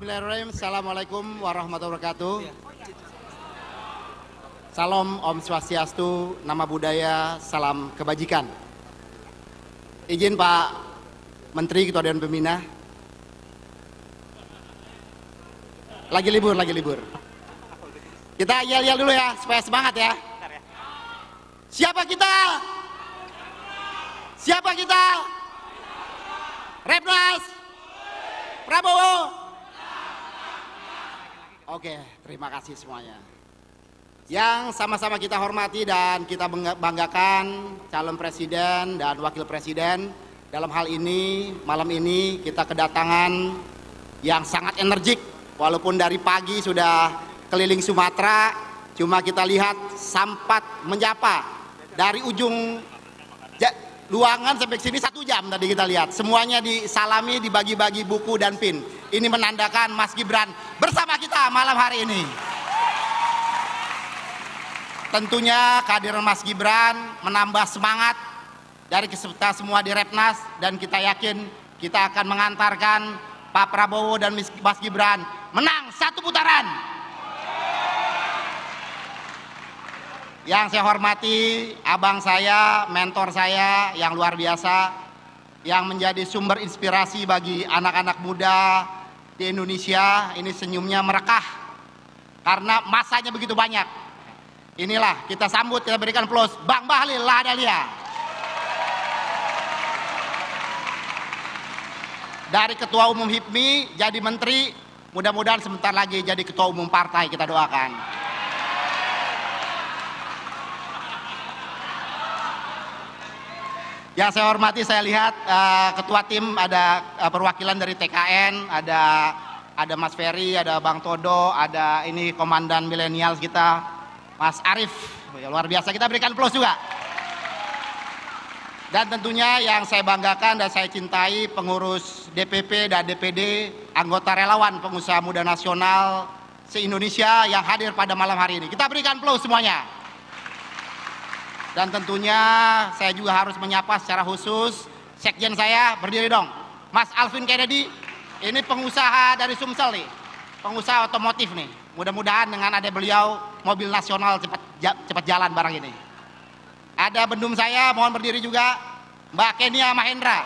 Bismillahirrahmanirrahim. Assalamualaikum warahmatullahi wabarakatuh. Salam Om Swastiastu, nama budaya, salam kebajikan. Izin Pak Menteri Ketua Dewan Pembina. Lagi libur. Kita yel-yel dulu ya, supaya semangat ya. Siapa kita? Siapa kita? Repnas Prabowo. Oke, terima kasih semuanya. Yang sama-sama kita hormati dan kita banggakan calon presiden dan wakil presiden. Dalam hal ini, malam ini kita kedatangan yang sangat energik. Walaupun dari pagi sudah keliling Sumatera, cuma kita lihat sampat menyapa dari ujung luangan sampai sini 1 jam tadi kita lihat. Semuanya disalami, dibagi-bagi buku dan pin. Ini menandakan Mas Gibran bersama kita malam hari ini. Tentunya kehadiran Mas Gibran menambah semangat dari kita semua di Repnas, dan kita yakin kita akan mengantarkan Pak Prabowo dan Mas Gibran menang 1 putaran. Yang saya hormati abang saya, mentor saya yang luar biasa, yang menjadi sumber inspirasi bagi anak-anak muda di Indonesia. Ini senyumnya merekah karena masanya begitu banyak. Inilah kita sambut, kita berikan aplaus Bang Bahlil Lahadalia. Dari Ketua Umum HIPMI jadi Menteri, mudah-mudahan sebentar lagi jadi Ketua Umum Partai, kita doakan. Yang saya hormati, saya lihat ketua tim ada perwakilan dari TKN, ada Mas Ferry, ada Bang Todo, ada ini komandan milenial kita, Mas Arief. Ya, luar biasa, kita berikan aplaus juga. Dan tentunya yang saya banggakan dan saya cintai, pengurus DPP dan DPD, anggota relawan pengusaha muda nasional se-Indonesia yang hadir pada malam hari ini. Kita berikan aplaus semuanya. Dan tentunya saya juga harus menyapa secara khusus sekjen saya, berdiri dong, Mas Alvin Kennedy. Ini pengusaha dari Sumsel nih, pengusaha otomotif nih. Mudah-mudahan dengan ada beliau mobil nasional cepat jalan barang ini. Ada bendum saya, mohon berdiri juga, Mbak Kenia Mahendra.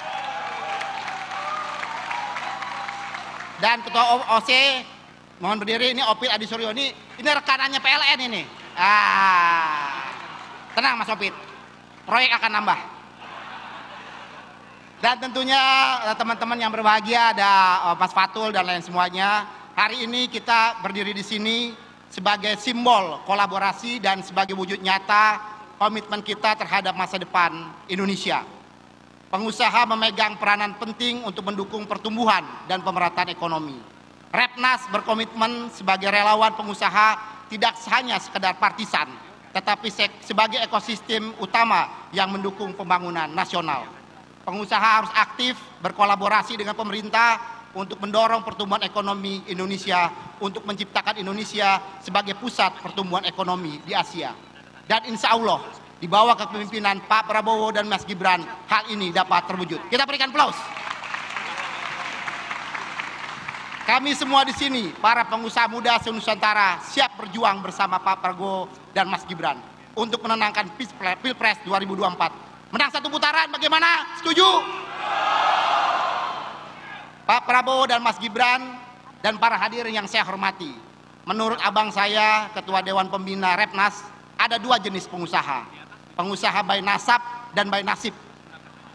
Dan ketua OC, mohon berdiri, ini Opit Adi Suryo, ini rekanannya PLN ini. Tenang Mas Opit, proyek akan nambah. Dan tentunya teman-teman yang berbahagia, ada Mas Fatul dan lain semuanya. Hari ini kita berdiri di sini sebagai simbol kolaborasi dan sebagai wujud nyata komitmen kita terhadap masa depan Indonesia. Pengusaha memegang peranan penting untuk mendukung pertumbuhan dan pemerataan ekonomi. Repnas berkomitmen sebagai relawan pengusaha tidak hanya sekedar partisan, tetapi sebagai ekosistem utama yang mendukung pembangunan nasional. Pengusaha harus aktif berkolaborasi dengan pemerintah untuk mendorong pertumbuhan ekonomi Indonesia, untuk menciptakan Indonesia sebagai pusat pertumbuhan ekonomi di Asia. Dan insya Allah di bawah kepemimpinan Pak Prabowo dan Mas Gibran, hal ini dapat terwujud. Kita berikan aplaus. Kami semua di sini, para pengusaha muda se-Nusantara, siap berjuang bersama Pak Prabowo dan Mas Gibran untuk menenangkan Pilpres 2024. Menang 1 putaran, bagaimana? Setuju? Pak Prabowo dan Mas Gibran dan para hadirin yang saya hormati, menurut abang saya, Ketua Dewan Pembina Repnas, ada 2 jenis pengusaha. Pengusaha by nasab dan by nasib.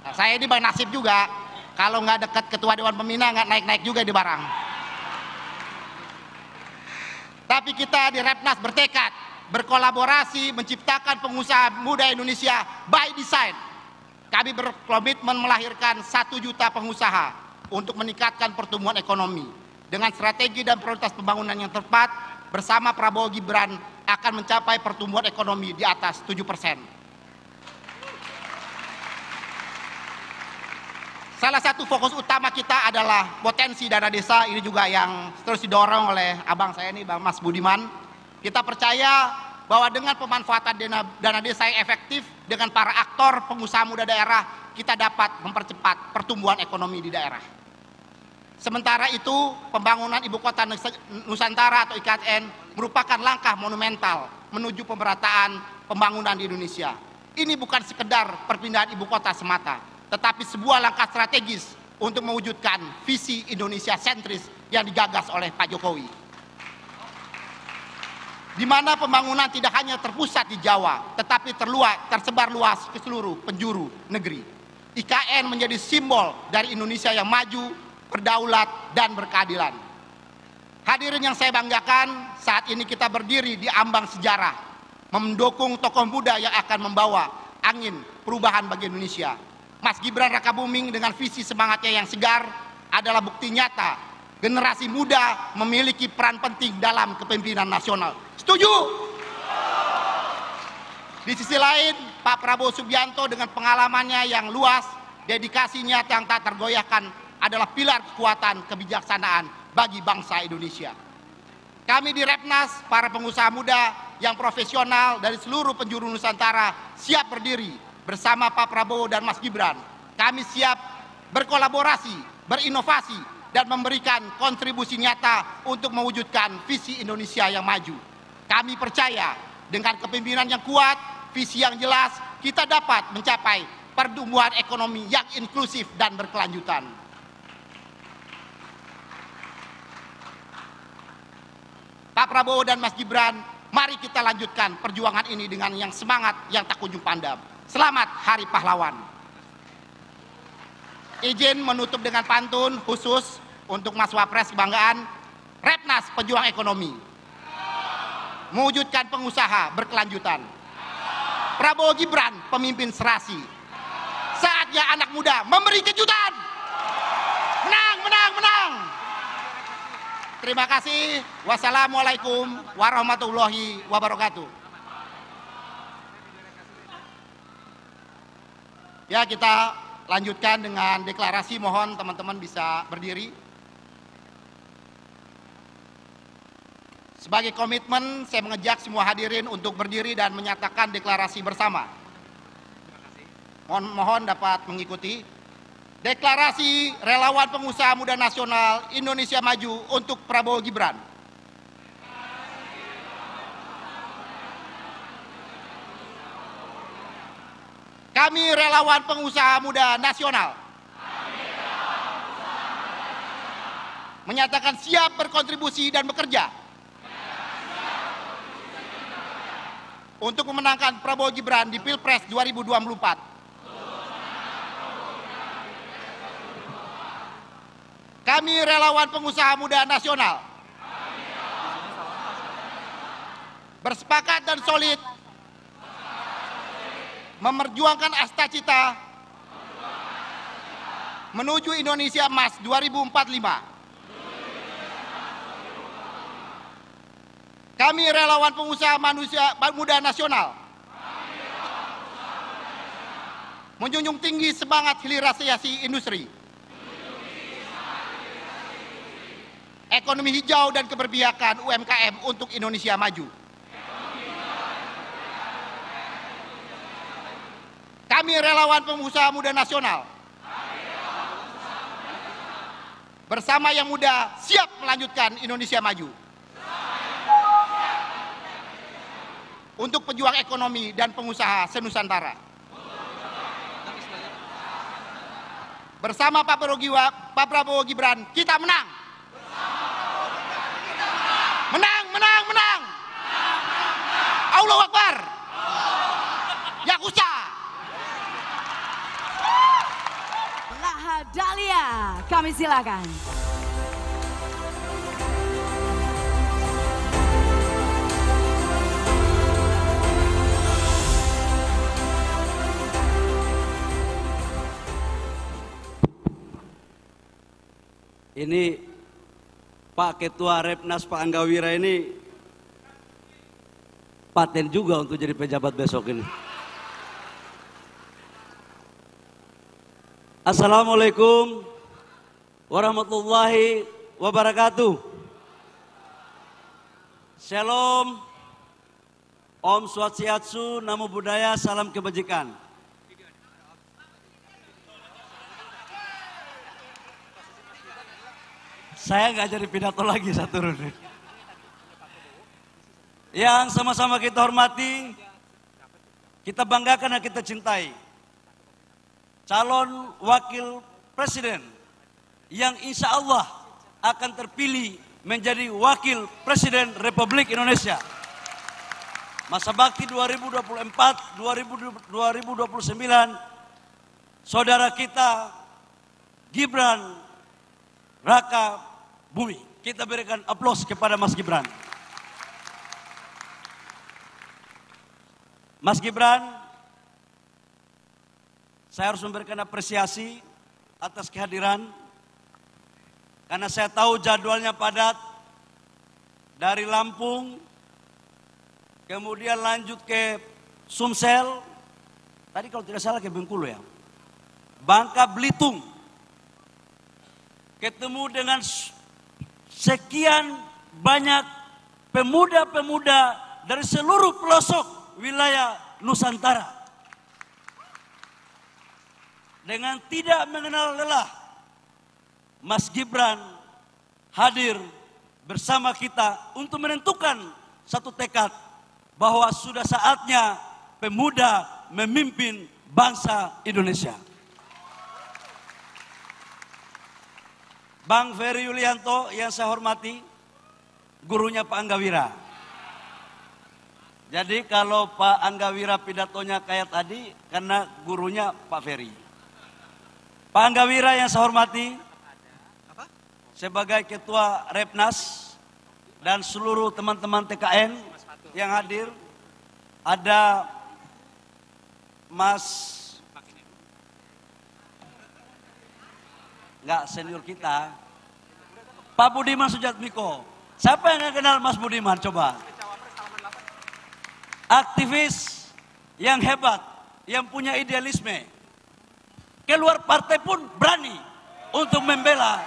Nah, saya ini by nasib juga. Kalau nggak dekat Ketua Dewan Pembina, nggak naik-naik juga di barang. Tapi kita di Repnas bertekad, berkolaborasi, menciptakan pengusaha muda Indonesia by design. Kami berkomitmen melahirkan 1 juta pengusaha untuk meningkatkan pertumbuhan ekonomi. Dengan strategi dan prioritas pembangunan yang tepat, bersama Prabowo Gibran akan mencapai pertumbuhan ekonomi di atas 7%. Salah satu fokus utama kita adalah potensi dana desa, ini juga yang terus didorong oleh abang saya ini, Bang Mas Budiman. Kita percaya bahwa dengan pemanfaatan dana desa yang efektif, dengan para aktor pengusaha muda daerah, kita dapat mempercepat pertumbuhan ekonomi di daerah. Sementara itu, pembangunan Ibu Kota Nusantara atau IKN merupakan langkah monumental menuju pemerataan pembangunan di Indonesia. Ini bukan sekedar perpindahan ibu kota semata, tetapi sebuah langkah strategis untuk mewujudkan visi Indonesia sentris yang digagas oleh Pak Jokowi. Di mana pembangunan tidak hanya terpusat di Jawa, tetapi tersebar luas ke seluruh penjuru negeri. IKN menjadi simbol dari Indonesia yang maju, berdaulat, dan berkeadilan. Hadirin yang saya banggakan, saat ini kita berdiri di ambang sejarah, mendukung tokoh muda yang akan membawa angin perubahan bagi Indonesia. Mas Gibran Rakabuming dengan visi semangatnya yang segar adalah bukti nyata generasi muda memiliki peran penting dalam kepemimpinan nasional. Setuju? Di sisi lain, Pak Prabowo Subianto dengan pengalamannya yang luas, dedikasinya yang tak tergoyahkan adalah pilar kekuatan kebijaksanaan bagi bangsa Indonesia. Kami di Repnas, para pengusaha muda yang profesional dari seluruh penjuru Nusantara siap berdiri bersama Pak Prabowo dan Mas Gibran. Kami siap berkolaborasi, berinovasi, dan memberikan kontribusi nyata untuk mewujudkan visi Indonesia yang maju. Kami percaya dengan kepemimpinan yang kuat, visi yang jelas, kita dapat mencapai pertumbuhan ekonomi yang inklusif dan berkelanjutan. Pak Prabowo dan Mas Gibran, mari kita lanjutkan perjuangan ini dengan yang semangat yang tak kunjung padam. Selamat Hari Pahlawan. Izin menutup dengan pantun khusus untuk Mas Wapres kebanggaan, Repnas Pejuang Ekonomi. Mewujudkan pengusaha berkelanjutan. Prabowo Gibran pemimpin serasi. Saatnya anak muda memberi kejutan. Menang, menang, menang. Terima kasih. Wassalamualaikum warahmatullahi wabarakatuh. Ya, kita lanjutkan dengan deklarasi. Mohon teman-teman bisa berdiri. Sebagai komitmen, saya mengajak semua hadirin untuk berdiri dan menyatakan deklarasi bersama. Mohon dapat mengikuti. Deklarasi Relawan Pengusaha Muda Nasional Indonesia Maju untuk Prabowo Gibran. Kami Relawan Pengusaha Muda Nasional menyatakan siap berkontribusi dan bekerja untuk memenangkan Prabowo Gibran di Pilpres 2024. Kami Relawan Pengusaha Muda Nasional bersepakat dan solid memperjuangkan cita-cita menuju Indonesia Emas 2045. Kami Relawan Pengusaha Muda Nasional menjunjung tinggi semangat hilirisasi industri, ekonomi hijau dan keberpihakan UMKM untuk Indonesia maju. Kami Relawan Pengusaha Muda Nasional bersama yang muda siap melanjutkan Indonesia maju untuk pejuang ekonomi dan pengusaha senusantara. Bersama Pak Prabowo Gibran kita menang. Menang, menang, menang. Allahu Akbar. Yakuza. Laha Dahlia, kami silakan. Ini Pak Ketua Repnas Pak Angga Wira ini paten juga untuk jadi pejabat besok ini. Assalamualaikum warahmatullahi wabarakatuh. Shalom, Om Swastiastu, Namo Buddhaya, salam kebajikan. Saya nggak jadi pidato lagi, saya turun. Yang sama-sama kita hormati, kita banggakan dan kita cintai. Calon wakil presiden yang insya Allah akan terpilih menjadi wakil presiden Republik Indonesia. Masa bakti 2024-2029, saudara kita Gibran Raka Bumi. Kita berikan aplaus kepada Mas Gibran. Mas Gibran, saya harus memberikan apresiasi atas kehadiran, karena saya tahu jadwalnya padat, dari Lampung, kemudian lanjut ke Sumsel, tadi kalau tidak salah ke Bengkulu ya, Bangka Belitung, ketemu dengan sekian banyak pemuda-pemuda dari seluruh pelosok wilayah Nusantara. Dengan tidak mengenal lelah, Mas Gibran hadir bersama kita untuk menentukan satu tekad bahwa sudah saatnya pemuda memimpin bangsa Indonesia. Bang Ferry Yulianto yang saya hormati, gurunya Pak Anggawira. Jadi kalau Pak Anggawira pidatonya kayak tadi, karena gurunya Pak Ferry. Pak Anggawira yang saya hormati, sebagai Ketua Repnas dan seluruh teman-teman TKN yang hadir, ada Mas, nggak senior kita, Pak Budiman Sujatmiko. Siapa yang nggak kenal Mas Budiman? Coba. Aktivis yang hebat, yang punya idealisme. Keluar partai pun berani untuk membela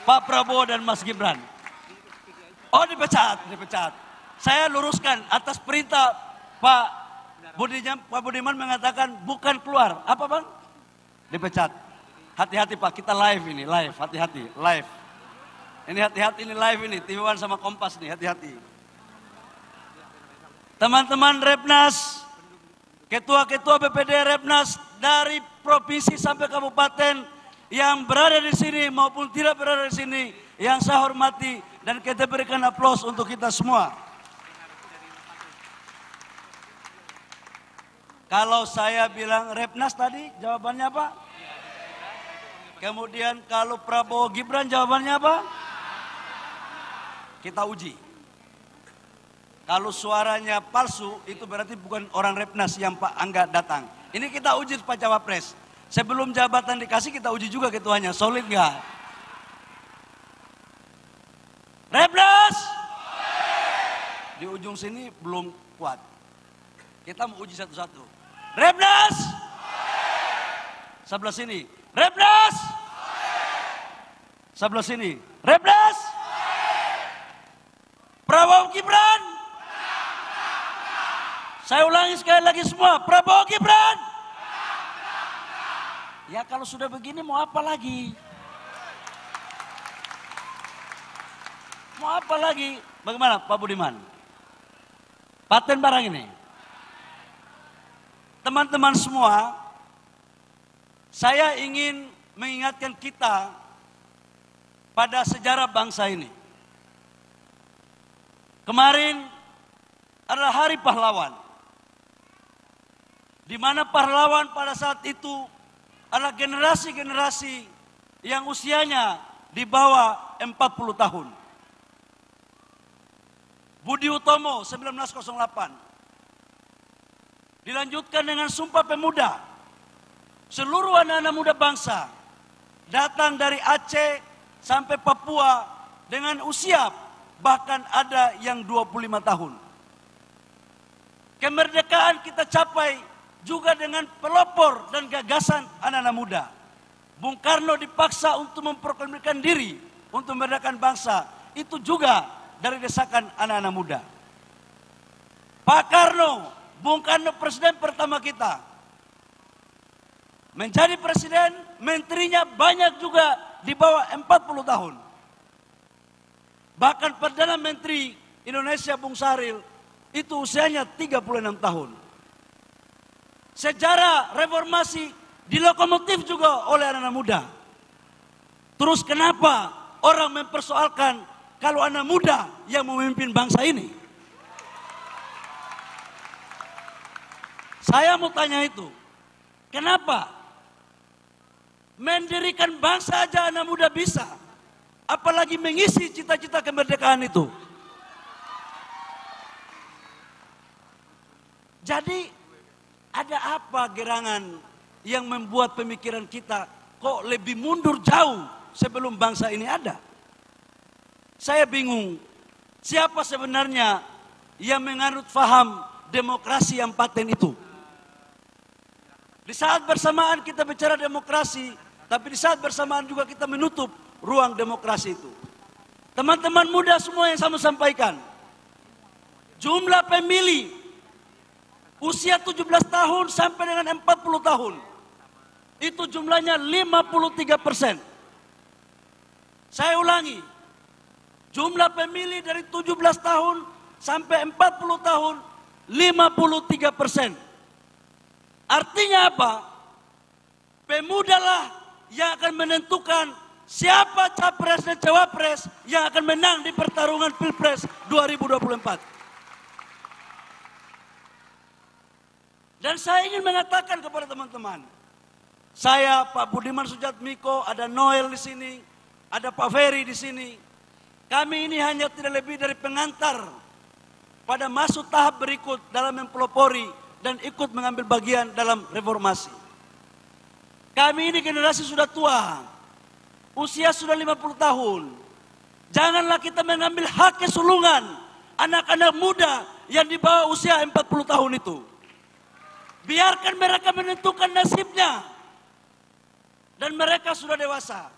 Pak Prabowo dan Mas Gibran. Oh, dipecat. Saya luruskan atas perintah Pak Budiman mengatakan bukan keluar. Apa bang? Dipecat. Hati-hati Pak, kita live ini, hati-hati, live. Ini hati-hati, ini live ini, TV One sama Kompas nih, hati-hati. Teman-teman Repnas, ketua-ketua BPD Repnas dari provinsi sampai kabupaten yang berada di sini maupun tidak berada di sini, yang saya hormati dan kita berikan aplaus untuk kita semua. Kalau saya bilang Repnas tadi, jawabannya apa? Kemudian kalau Prabowo Gibran jawabannya apa? Kita uji. Kalau suaranya palsu, itu berarti bukan orang Repnas yang Pak Angga datang. Ini kita uji Pak Cawapres. Sebelum jabatan dikasih, kita uji juga ketuanya. Solid nggak? Repnas! Di ujung sini belum kuat. Kita mau uji satu-satu. Repnas! Sebelah sini. Repnas! Sebelah sini. Repnas! Prabowo Gibran! Saya ulangi sekali lagi semua, Prabowo Gibran. Ya kalau sudah begini mau apa lagi? Mau apa lagi? Bagaimana Pak Budiman? Paten barang ini. Teman-teman semua, saya ingin mengingatkan kita pada sejarah bangsa ini. Kemarin adalah Hari Pahlawan. Di mana pahlawan pada saat itu adalah generasi-generasi yang usianya di bawah 40 tahun. Budi Utomo 1908. Dilanjutkan dengan Sumpah Pemuda. Seluruh anak-anak muda bangsa datang dari Aceh sampai Papua dengan usia bahkan ada yang 25 tahun. Kemerdekaan kita capai juga dengan pelopor dan gagasan anak-anak muda. Bung Karno dipaksa untuk memproklamirkan diri untuk memerdekakan bangsa. Itu juga dari desakan anak-anak muda. Pak Karno, Bung Karno presiden pertama kita. Menjadi presiden, menterinya banyak juga di bawah 40 tahun. Bahkan Perdana Menteri Indonesia Bung Sahril itu usianya 36 tahun. Sejarah reformasi dilokomotif juga oleh anak-anak muda. Terus kenapa orang mempersoalkan kalau anak muda yang memimpin bangsa ini? Saya mau tanya itu, kenapa mendirikan bangsa aja anak muda bisa, apalagi mengisi cita-cita kemerdekaan itu? Jadi ada apa gerangan yang membuat pemikiran kita kok lebih mundur jauh sebelum bangsa ini ada? Saya bingung, siapa sebenarnya yang menganut faham demokrasi yang paten itu? Di saat bersamaan kita bicara demokrasi, tapi di saat bersamaan juga kita menutup ruang demokrasi itu. Teman-teman muda semua yang saya sampaikan, jumlah pemilih usia 17 tahun sampai dengan 40 tahun, itu jumlahnya 53%. Saya ulangi, jumlah pemilih dari 17 tahun sampai 40 tahun, 53%. Artinya apa? Pemudalah yang akan menentukan siapa capres dan cawapres yang akan menang di pertarungan Pilpres 2024. Dan saya ingin mengatakan kepada teman-teman, saya, Pak Budiman Sujatmiko, ada Noel di sini, ada Pak Ferry di sini. Kami ini hanya tidak lebih dari pengantar pada masuk tahap berikut dalam mempelopori dan ikut mengambil bagian dalam reformasi. Kami ini generasi sudah tua, usia sudah 50 tahun. Janganlah kita mengambil hak kesulungan anak-anak muda yang di bawah usia 40 tahun itu. Biarkan mereka menentukan nasibnya. Dan mereka sudah dewasa.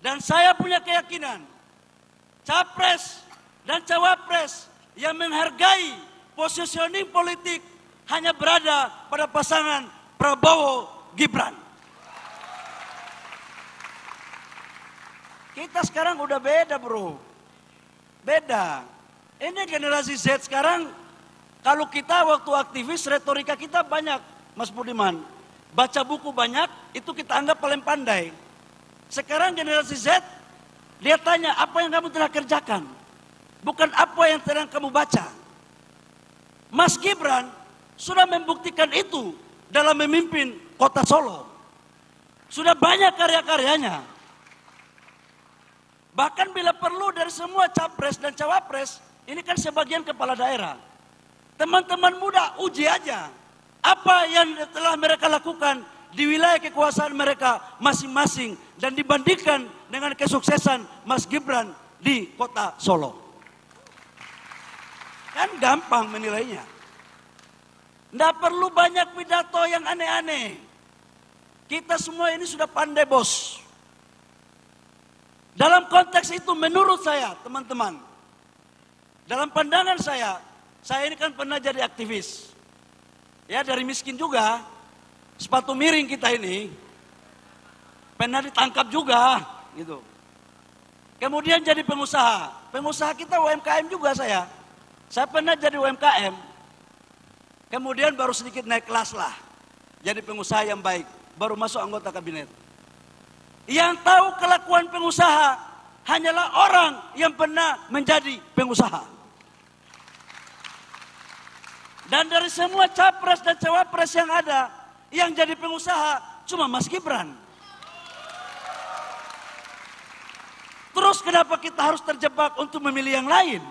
Dan saya punya keyakinan, capres dan cawapres yang menghargai positioning politik hanya berada pada pasangan Prabowo Gibran. Kita sekarang udah beda, bro. Beda. Ini generasi Z sekarang, kalau kita waktu aktivis, retorika kita banyak, Mas Budiman. Baca buku banyak, itu kita anggap paling pandai. Sekarang generasi Z, dia tanya, apa yang kamu telah kerjakan? Bukan apa yang sedang kamu baca. Mas Gibran sudah membuktikan itu dalam memimpin kota Solo. Sudah banyak karya-karyanya. Bahkan bila perlu dari semua capres dan cawapres, ini kan sebagian kepala daerah. Teman-teman muda uji aja apa yang telah mereka lakukan di wilayah kekuasaan mereka masing-masing dan dibandingkan dengan kesuksesan Mas Gibran di kota Solo. Kan gampang menilainya. Tidak perlu banyak pidato yang aneh-aneh. Kita semua ini sudah pandai, bos. Dalam konteks itu menurut saya, teman-teman, dalam pandangan saya ini kan pernah jadi aktivis. Ya, dari miskin juga, sepatu miring kita ini, pernah ditangkap juga, gitu. Kemudian jadi pengusaha. Pengusaha kita UMKM juga saya. Saya pernah jadi UMKM. Kemudian baru sedikit naik kelas lah. Jadi pengusaha yang baik. Baru masuk anggota kabinet. Yang tahu kelakuan pengusaha hanyalah orang yang pernah menjadi pengusaha. Dan dari semua capres dan cawapres yang ada, yang jadi pengusaha cuma Mas Gibran. Terus kenapa kita harus terjebak untuk memilih yang lain?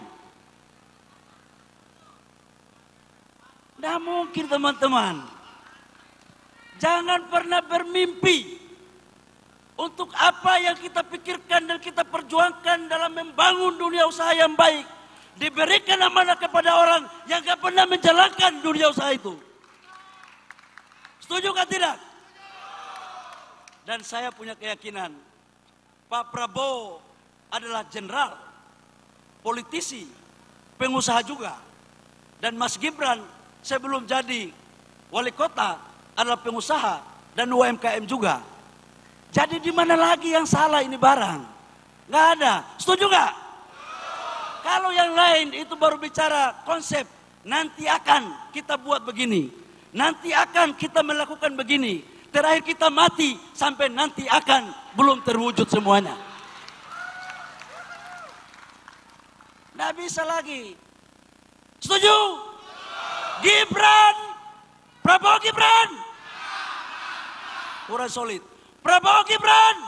Tidak mungkin, teman-teman. Jangan pernah bermimpi untuk apa yang kita pikirkan dan kita perjuangkan dalam membangun dunia usaha yang baik. Diberikan amanah kepada orang yang gak pernah menjalankan dunia usaha itu. Setuju atau tidak? Dan saya punya keyakinan, Pak Prabowo adalah jenderal, politisi, pengusaha juga. Dan Mas Gibran sebelum jadi wali kota adalah pengusaha dan UMKM juga. Jadi di mana lagi yang salah ini barang? Nggak ada. Setuju nggak? Kalau yang lain itu baru bicara konsep, nanti akan kita buat begini, nanti akan kita melakukan begini, terakhir kita mati sampai nanti akan belum terwujud semuanya. Nggak bisa lagi. Setuju? Gibran, Prabowo Gibran, kurang solid. Prabowo Gibran.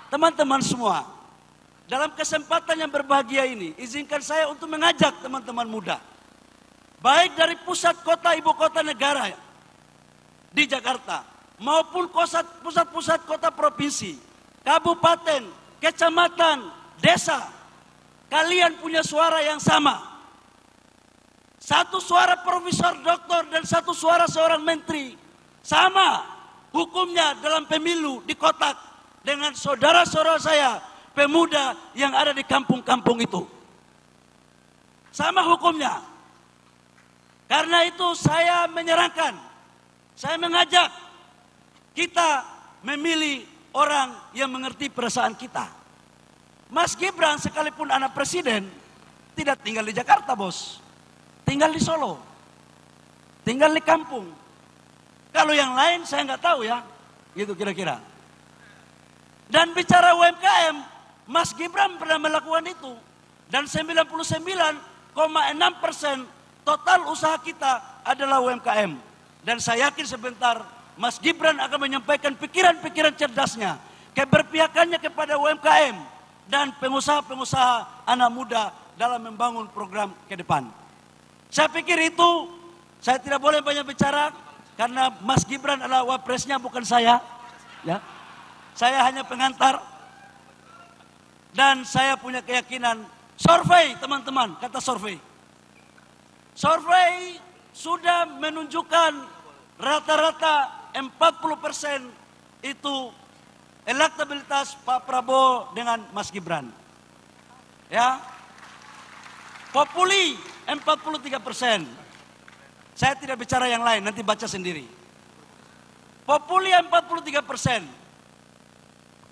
Teman-teman semua, dalam kesempatan yang berbahagia ini, izinkan saya untuk mengajak teman-teman muda, baik dari pusat kota ibu kota negara di Jakarta, maupun pusat-pusat kota provinsi, kabupaten, kecamatan, desa, kalian punya suara yang sama. Satu suara profesor, doktor, dan satu suara seorang menteri. Sama hukumnya dalam pemilu di kotak dengan saudara-saudara saya, pemuda yang ada di kampung-kampung itu. Sama hukumnya. Karena itu saya menyarankan, saya mengajak kita memilih orang yang mengerti perasaan kita. Mas Gibran sekalipun anak presiden, tidak tinggal di Jakarta, bos. Tinggal di Solo. Tinggal di kampung. Kalau yang lain saya nggak tahu ya. Gitu kira-kira. Dan bicara UMKM, Mas Gibran pernah melakukan itu. Dan 99,6% total usaha kita adalah UMKM. Dan saya yakin sebentar Mas Gibran akan menyampaikan pikiran-pikiran cerdasnya, keberpihakannya kepada UMKM dan pengusaha-pengusaha anak muda dalam membangun program ke depan. Saya pikir itu, saya tidak boleh banyak bicara karena Mas Gibran adalah wapresnya, bukan saya. Ya, saya hanya pengantar. Dan saya punya keyakinan, survei teman-teman, kata survei. Survei sudah menunjukkan rata-rata 40% itu elektabilitas Pak Prabowo dengan Mas Gibran. Ya, Populi 43%. Saya tidak bicara yang lain, nanti baca sendiri. Populi 43%.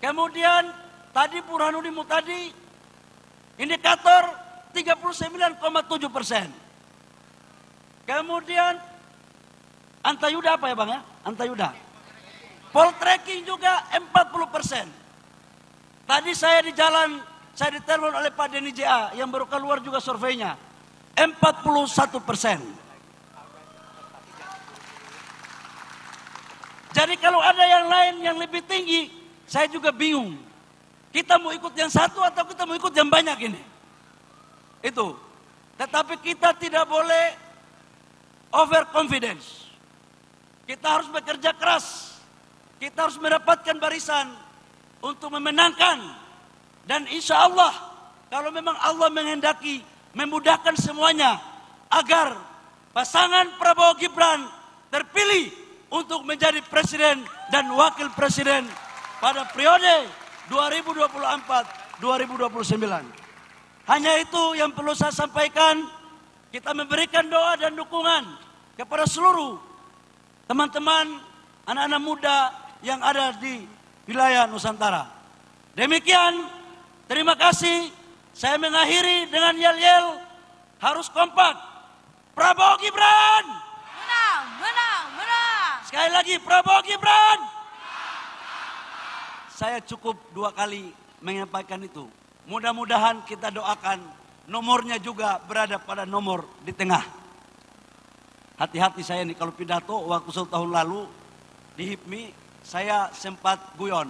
Kemudian tadi Burhanuddin Muhtadi indikator 39,7%. Kemudian Antayuda apa ya Bang ya? Antayuda. Poltreking juga 40%. Tadi saya di jalan, saya ditelepon oleh Pak Denny JA yang baru keluar juga surveinya. 41%. Jadi kalau ada yang lain yang lebih tinggi, saya juga bingung. Kita mau ikut yang satu atau kita mau ikut yang banyak ini? Itu. Tetapi kita tidak boleh overconfidence. Kita harus bekerja keras. Kita harus mendapatkan barisan untuk memenangkan. Dan insya Allah, kalau memang Allah menghendaki, memudahkan semuanya agar pasangan Prabowo Gibran terpilih untuk menjadi presiden dan wakil presiden pada periode 2024-2029. Hanya itu yang perlu saya sampaikan. Kita memberikan doa dan dukungan kepada seluruh teman-teman anak-anak muda yang ada di wilayah Nusantara. Demikian, terima kasih. Saya mengakhiri dengan yel-yel, harus kompak. Prabowo Gibran. Menang, menang, menang. Sekali lagi Prabowo Gibran. Saya cukup 2 kali menyampaikan itu. Mudah-mudahan kita doakan nomornya juga berada pada nomor di tengah. Hati-hati saya nih kalau pidato, waktu 1 tahun lalu di HIPMI saya sempat guyon.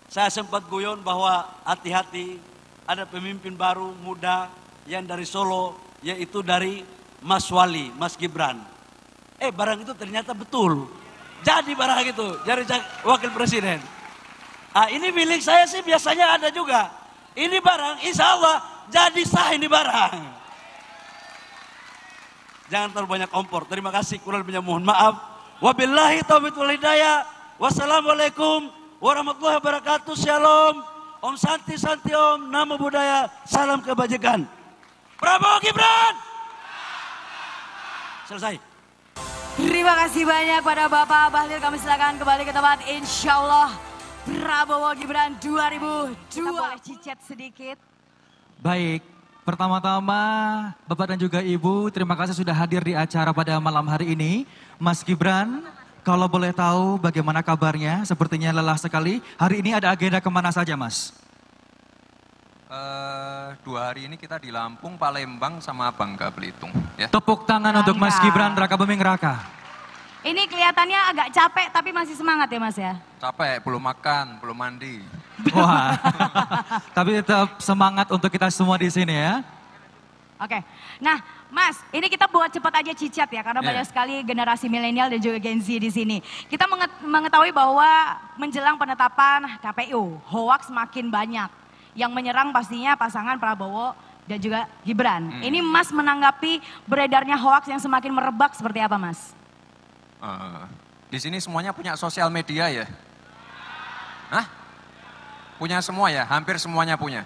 Saya sempat guyon bahwa hati-hati ada pemimpin baru muda yang dari Solo, yaitu dari Mas Wali, Mas Gibran. Barang itu ternyata betul. Jadi barang itu, jadi wakil presiden. Ini milik saya sih biasanya ada juga. Ini barang insya Allah jadi sah ini barang. Jangan terlalu banyak kompor. Terima kasih, kurang lebihnya mohon maaf. Wabillahi taufiq wal hidayah. Wassalamualaikum warahmatullahi wabarakatuh. Shalom. Om Santi Santi Om. Namo Buddhaya. Salam kebajikan. Prabowo Gibran. Selesai. Terima kasih banyak pada Bapak Bahlil. Kami silakan kembali ke tempat, insya Allah. Prabowo Gibran 2002. Kita boleh cicet sedikit. Baik, pertama-tama Bapak dan juga Ibu, terima kasih sudah hadir di acara pada malam hari ini. Mas Gibran, kalau boleh tahu bagaimana kabarnya? Sepertinya lelah sekali. Hari ini ada agenda kemana saja, Mas? 2 hari ini kita di Lampung, Palembang, sama Bangka Belitung. Ya. Tepuk tangan untuk Mas Gibran Raka Buming Raka. Ini kelihatannya agak capek tapi masih semangat ya Mas ya? Capek, belum makan, belum mandi. Wah, tapi tetap semangat untuk kita semua di sini ya. Oke, nah Mas, ini kita buat cepat aja cicat ya, karena banyak sekali generasi milenial dan juga Gen Z di sini. Kita mengetahui bahwa menjelang penetapan KPU, hoaks makin banyak. Yang menyerang pastinya pasangan Prabowo dan juga Gibran. Ini Mas menanggapi beredarnya hoaks yang semakin merebak seperti apa Mas? Di sini semuanya punya sosial media ya? Hah? Punya semua ya? Hampir semuanya punya.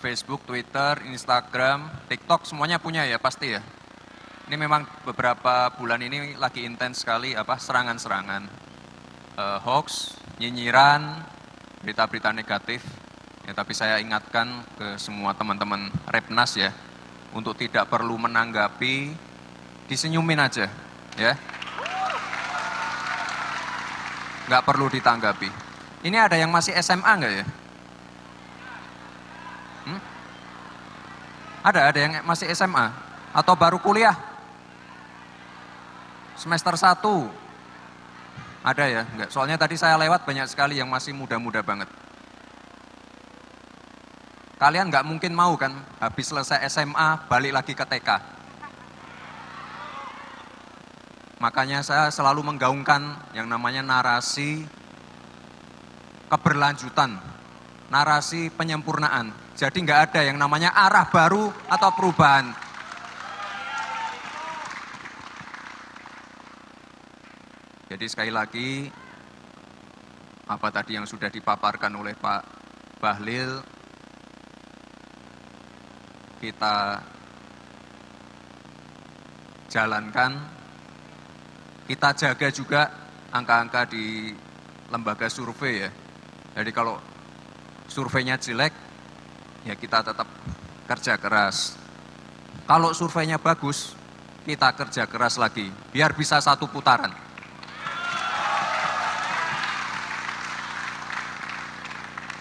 Facebook, Twitter, Instagram, TikTok semuanya punya ya pasti ya. Ini memang beberapa bulan ini lagi intens sekali serangan-serangan. Hoax, nyinyiran, berita-berita negatif. Ya, tapi saya ingatkan ke semua teman-teman Repnas ya, untuk tidak perlu menanggapi, disenyumin aja ya. Nggak perlu ditanggapi. Ini ada yang masih SMA nggak ya? Ada yang masih SMA? Atau baru kuliah? Semester 1? Ada ya? Enggak. Soalnya tadi saya lewat banyak sekali yang masih muda-muda banget. Kalian nggak mungkin mau kan habis selesai SMA balik lagi ke TK. Makanya saya selalu menggaungkan yang namanya narasi keberlanjutan, narasi penyempurnaan. Jadi nggak ada yang namanya arah baru atau perubahan. Jadi sekali lagi, apa tadi yang sudah dipaparkan oleh Pak Bahlil, kita jalankan, kita jaga juga angka-angka di lembaga survei ya. Jadi kalau surveinya jelek, ya kita tetap kerja keras. Kalau surveinya bagus, kita kerja keras lagi, biar bisa 1 putaran.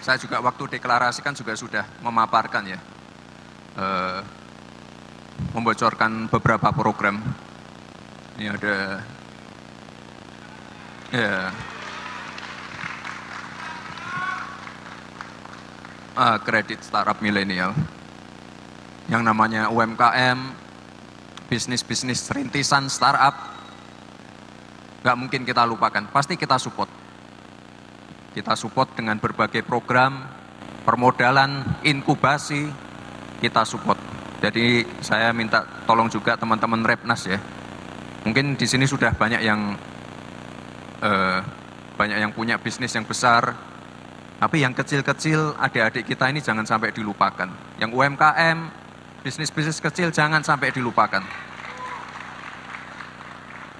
Saya juga waktu deklarasi kan juga sudah memaparkan ya, membocorkan beberapa program. Ini ada kredit startup milenial, yang namanya UMKM, bisnis-bisnis rintisan startup, nggak mungkin kita lupakan, pasti kita support. Kita support dengan berbagai program, permodalan, inkubasi, kita support. Jadi saya minta tolong juga teman-teman Repnas ya. Mungkin di sini sudah banyak yang punya bisnis yang besar, tapi yang kecil-kecil adik-adik kita ini jangan sampai dilupakan. Yang UMKM, bisnis-bisnis kecil jangan sampai dilupakan.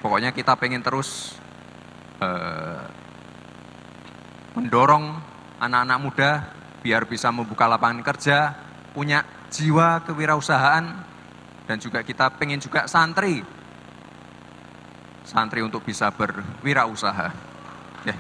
Pokoknya kita pengen terus mendorong anak-anak muda biar bisa membuka lapangan kerja, punya jiwa kewirausahaan, dan juga kita pengen juga santri untuk bisa berwirausaha. Ya.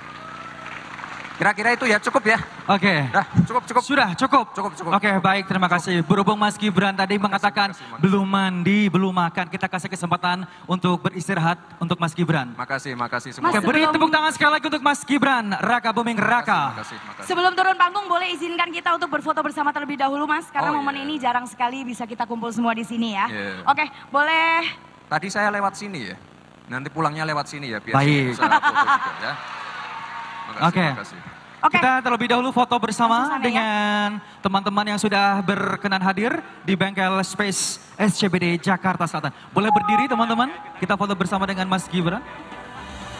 Kira-kira itu ya, cukup ya? Oke. Nah, cukup. Sudah cukup? Cukup. Oke, baik, terima kasih. Berhubung Mas Gibran tadi mengatakan makasih. belum mandi, belum makan, kita kasih kesempatan untuk beristirahat untuk Mas Gibran. Makasih semua. Oke, beri tepuk tangan sekali lagi untuk Mas Gibran Raka Buming Raka. Makasih. Sebelum turun panggung boleh izinkan kita untuk berfoto bersama terlebih dahulu Mas, karena momen ini jarang sekali bisa kita kumpul semua di sini ya. Oke, boleh. Tadi saya lewat sini ya. Nanti pulangnya lewat sini ya, biar Baik. bisa foto juga ya. Makasih. Oke. Kita terlebih dahulu foto bersama Langsung sana, dengan teman-teman yang sudah berkenan hadir di bengkel Space SCBD Jakarta Selatan. Boleh berdiri teman-teman, kita foto bersama dengan Mas Gibran.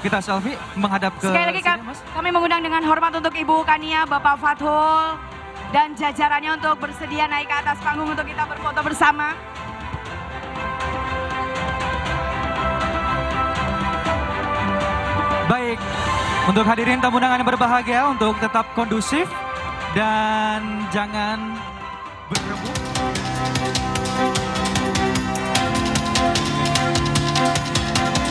Kita selfie menghadap ke Sekali lagi sini, Mas. kami mengundang dengan hormat untuk Ibu Kania, Bapak Fathul, dan jajarannya untuk bersedia naik ke atas panggung untuk kita berfoto bersama. Baik, Untuk hadirin tamu undangan yang berbahagia, untuk tetap kondusif dan jangan berebut.